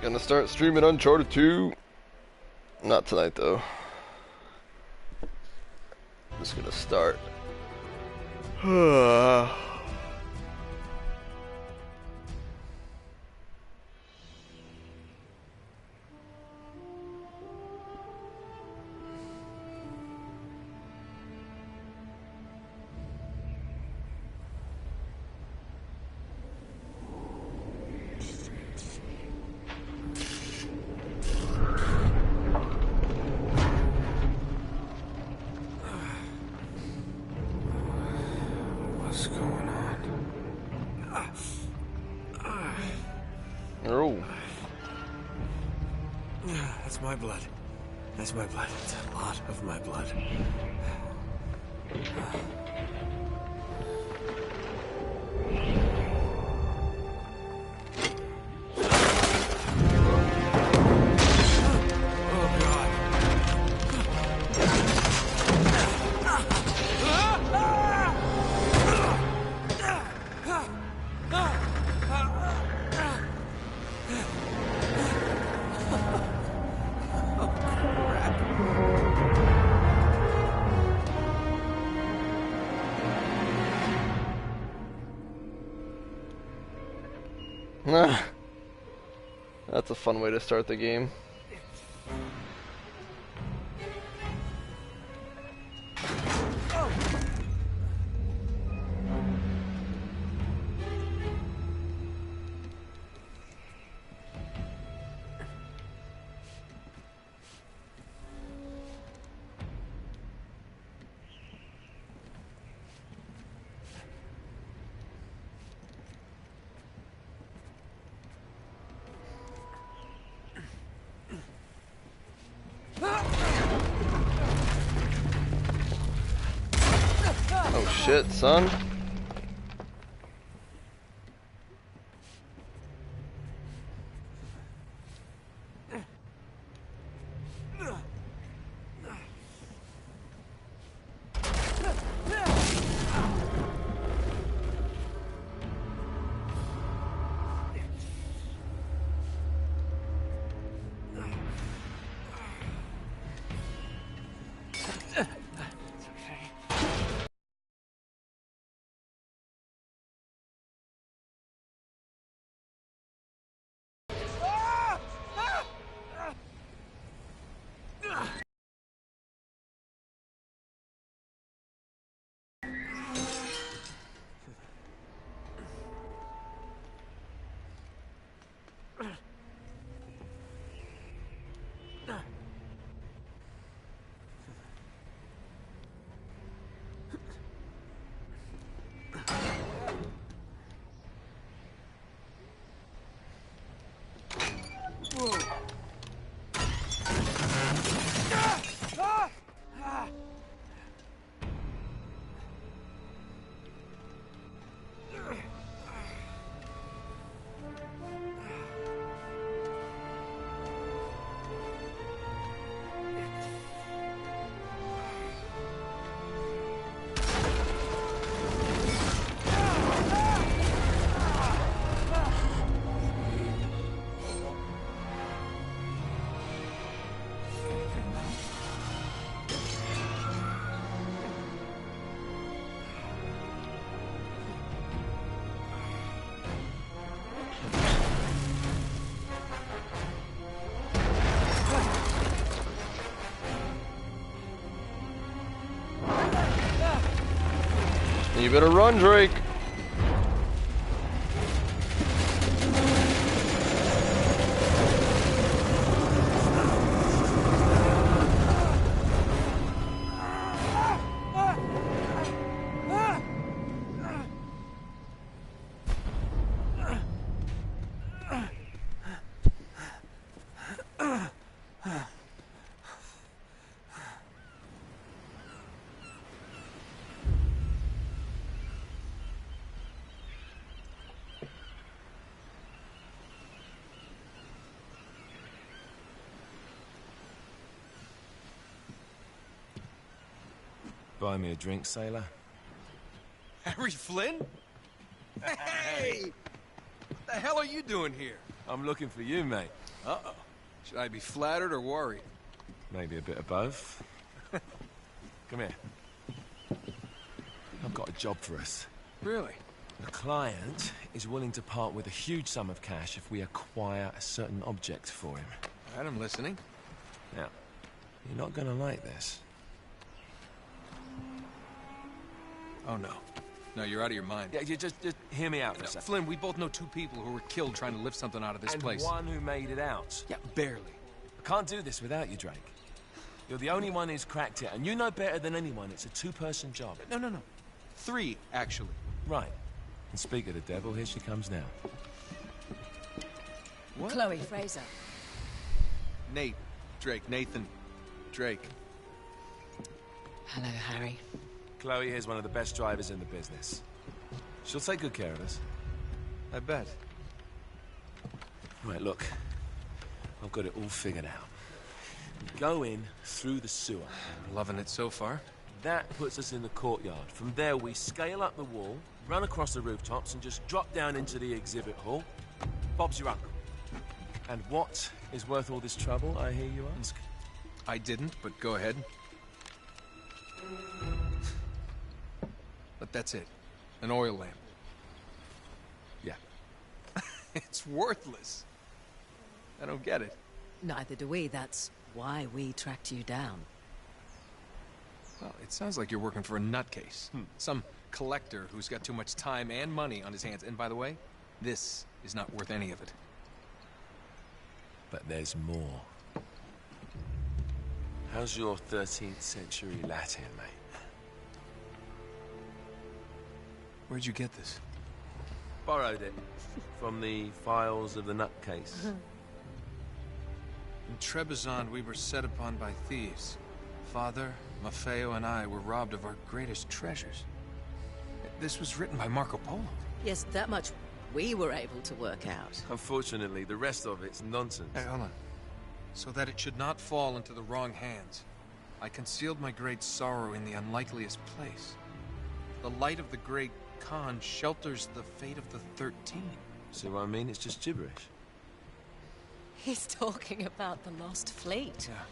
Gonna start streaming Uncharted 2. Not tonight though. Just gonna start. That's my blood. That's my blood. It's a lot of my blood. That's a fun way to start the game. Oh shit, son. You better run, Drake. Buy me a drink, sailor. Harry Flynn? Hey! What the hell are you doing here? I'm looking for you, mate. Uh-oh. Should I be flattered or worried? Maybe a bit of both. Come here. I've got a job for us. Really? The client is willing to part with a huge sum of cash if we acquire a certain object for him. All right, I'm listening. Now, you're not gonna like this. Oh, no. No, you're out of your mind. Yeah, you just hear me out for a second. Flynn, we both know 2 people who were killed trying to lift something out of this place. And one who made it out. Yeah, barely. I can't do this without you, Drake. You're the only one who's cracked it, and you know better than anyone it's a 2-person job. No. 3, actually. Right. And speak of the devil, here she comes now. What? Chloe Fraser. Nate. Drake. Nathan. Drake. Hello, Harry. Chloe here's one of the best drivers in the business. She'll take good care of us. I bet. Right, look. I've got it all figured out. We go in through the sewer. Loving it so far. That puts us in the courtyard. From there, we scale up the wall, run across the rooftops, and just drop down into the exhibit hall. Bob's your uncle. And what is worth all this trouble, I hear you ask? I didn't, but go ahead. But that's it. An oil lamp. Yeah. It's worthless. I don't get it. Neither do we. That's why we tracked you down. Well, it sounds like you're working for a nutcase. Some collector who's got too much time and money on his hands. And by the way, this is not worth any of it. But there's more. How's your 13th century Latin, mate? Where'd you get this? Borrowed it from the files of the nutcase. In Trebizond, we were set upon by thieves. Father, Maffeo, and I were robbed of our greatest treasures. This was written by Marco Polo. Yes, that much we were able to work out. Unfortunately, the rest of it's nonsense. Hey, hold on. So that it should not fall into the wrong hands, I concealed my great sorrow in the unlikeliest place. The light of the great Khan shelters the fate of the 13. See what I mean? It's just gibberish. He's talking about the lost fleet. Yeah.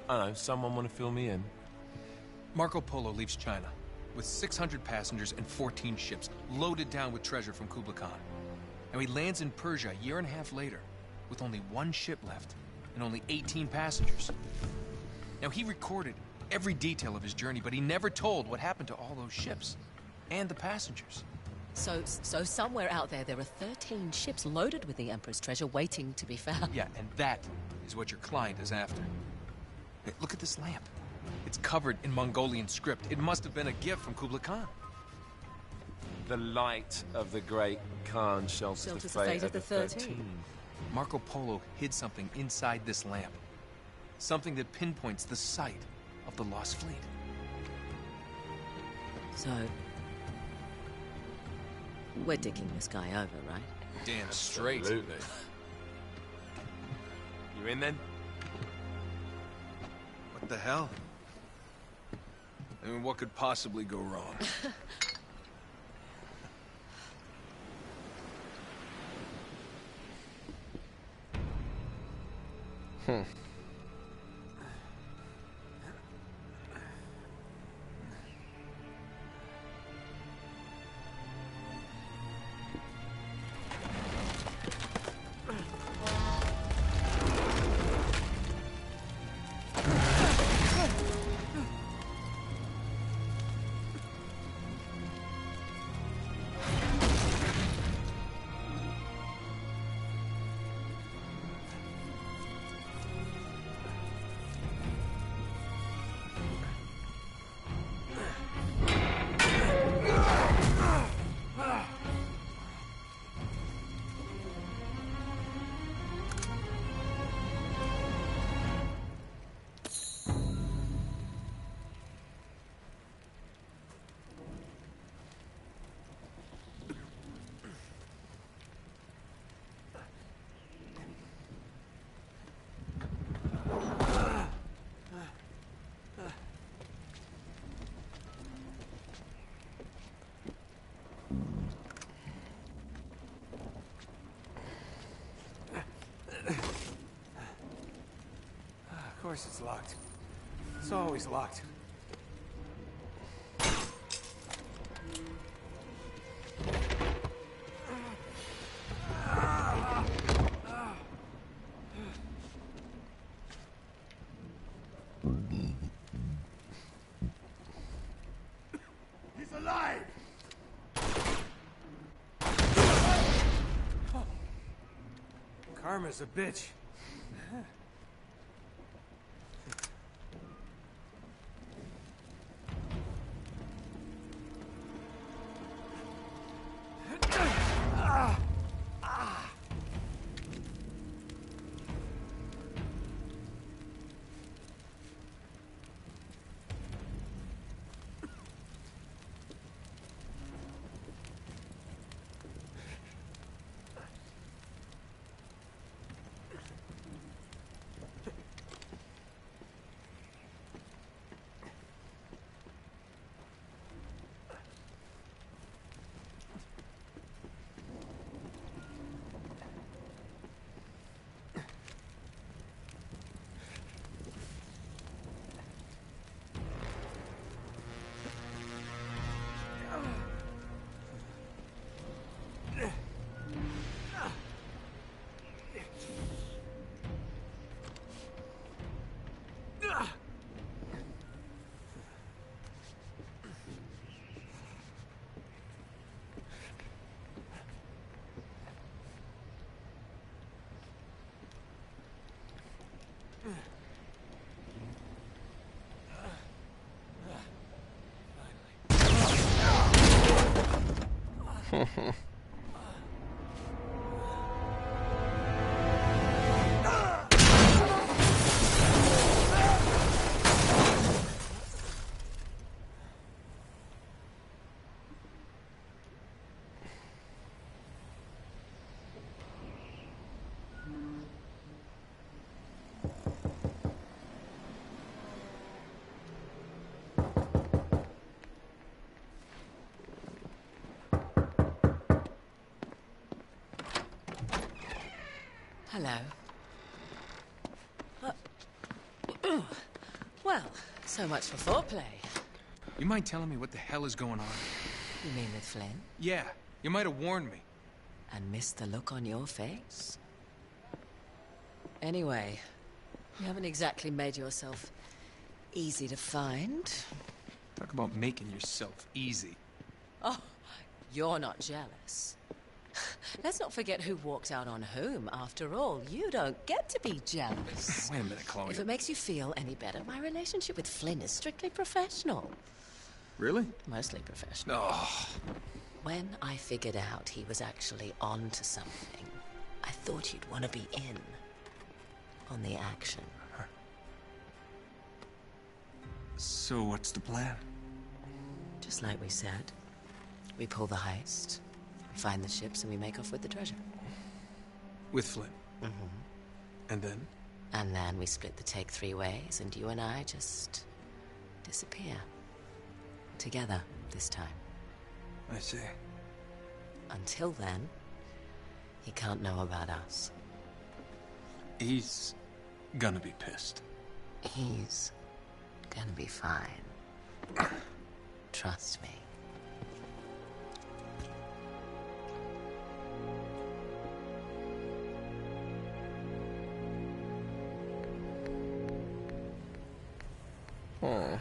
I know, someone want to fill me in? Marco Polo leaves China with 600 passengers and 14 ships, loaded down with treasure from Kublai Khan. And he lands in Persia a year and a half later, with only 1 ship left and only 18 passengers. Now, he recorded every detail of his journey, but he never told what happened to all those ships and the passengers. So somewhere out there are 13 ships loaded with the Emperor's treasure waiting to be found. Yeah, and that is what your client is after. Hey, look at this lamp. It's covered in Mongolian script. It must have been a gift from Kublai Khan. The light of the great Khan shelters the fate of the 13. Marco Polo hid something inside this lamp. Something that pinpoints the site of the lost fleet. So, we're dicking this guy over, right? Damn straight. Absolutely. You in then? What the hell? I mean, what could possibly go wrong? course it's locked. It's always locked. He's alive! Karma's a bitch. Hello. Well, so much for foreplay. You mind telling me what the hell is going on? You mean with Flynn? Yeah, you might have warned me. And missed the look on your face? Anyway, you haven't exactly made yourself easy to find. Talk about making yourself easy. Oh, you're not jealous. Let's not forget who walked out on whom. After all, you don't get to be jealous. Wait a minute, Chloe. If it makes you feel any better, my relationship with Flynn is strictly professional. Really? Mostly professional. Oh. When I figured out he was actually on to something, I thought you'd want to be in on the action. So what's the plan? Just like we said, we pull the heist, we find the ships, and we make off with the treasure. With Flynn? Mm-hmm. And then? And then we split the take 3 ways, and you and I just disappear. Together, this time. I see. Until then, he can't know about us. He's gonna be pissed. He's gonna be fine. Trust me. Oh.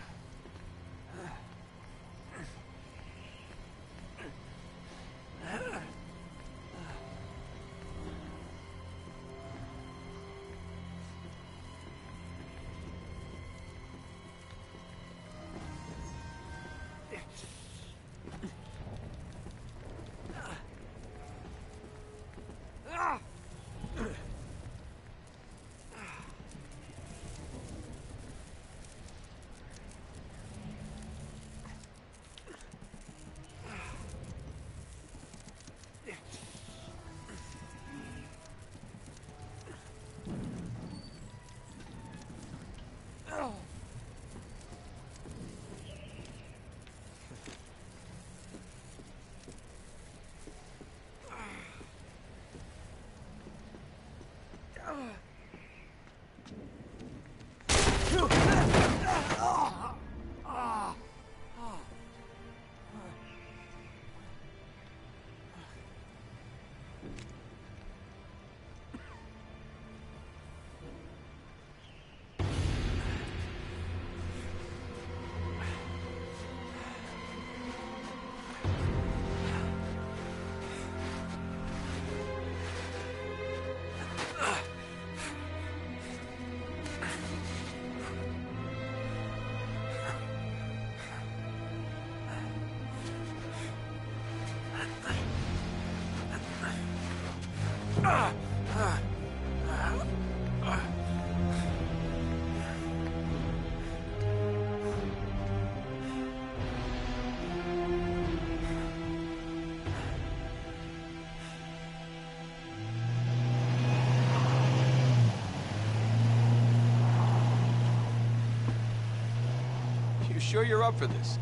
You sure you're up for this?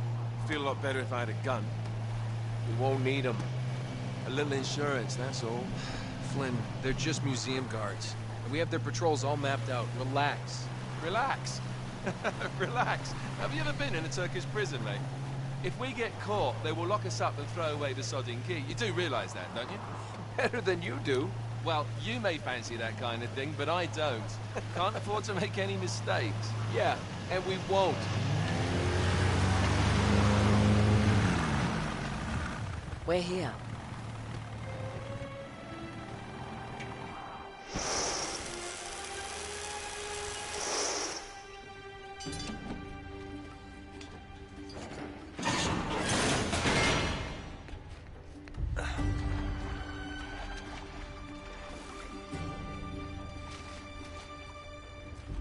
Feel a lot better if I had a gun. We won't need them. A little insurance, that's all. Flynn, they're just museum guards. And we have their patrols all mapped out. Relax. Relax. Relax. Have you ever been in a Turkish prison, mate? If we get caught, they will lock us up and throw away the sodding key. You do realize that, don't you? Better than you do. Well, you may fancy that kind of thing, but I don't. Can't afford to make any mistakes. Yeah, and we won't. We're here.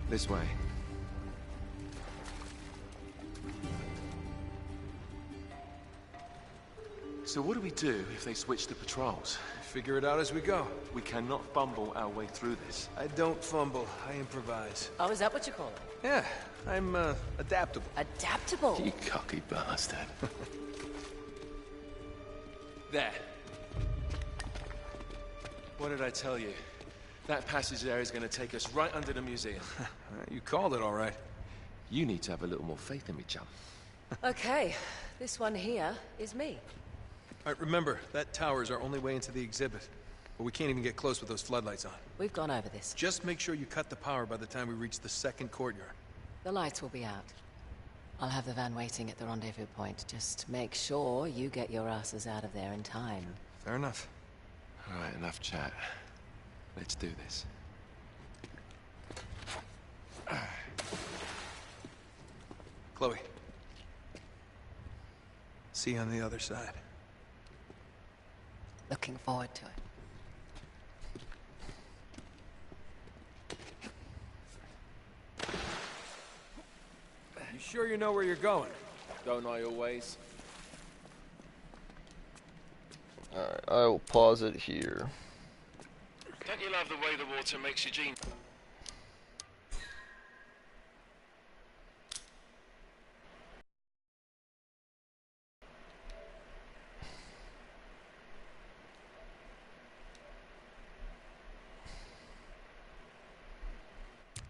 This way. So what do we do if they switch the patrols? Figure it out as we go. We cannot fumble our way through this. I don't fumble, I improvise. Oh, is that what you call it? Yeah, I'm, adaptable. Adaptable. You cocky bastard. There. What did I tell you? That passage there is going to take us right under the museum. You called it all right. You need to have a little more faith in me, chum. Okay, this one here is me. All right, remember, that tower is our only way into the exhibit. But we can't even get close with those floodlights on. We've gone over this. Just make sure you cut the power by the time we reach the second courtyard. The lights will be out. I'll have the van waiting at the rendezvous point. Just make sure you get your asses out of there in time. Fair enough. All right, enough chat. Let's do this. Chloe. See you on the other side. Looking forward to it. You sure you know where you're going? Don't I always? Alright, I will pause it here. Don't you love the way the water makes your jeans?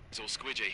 It's all squidgy.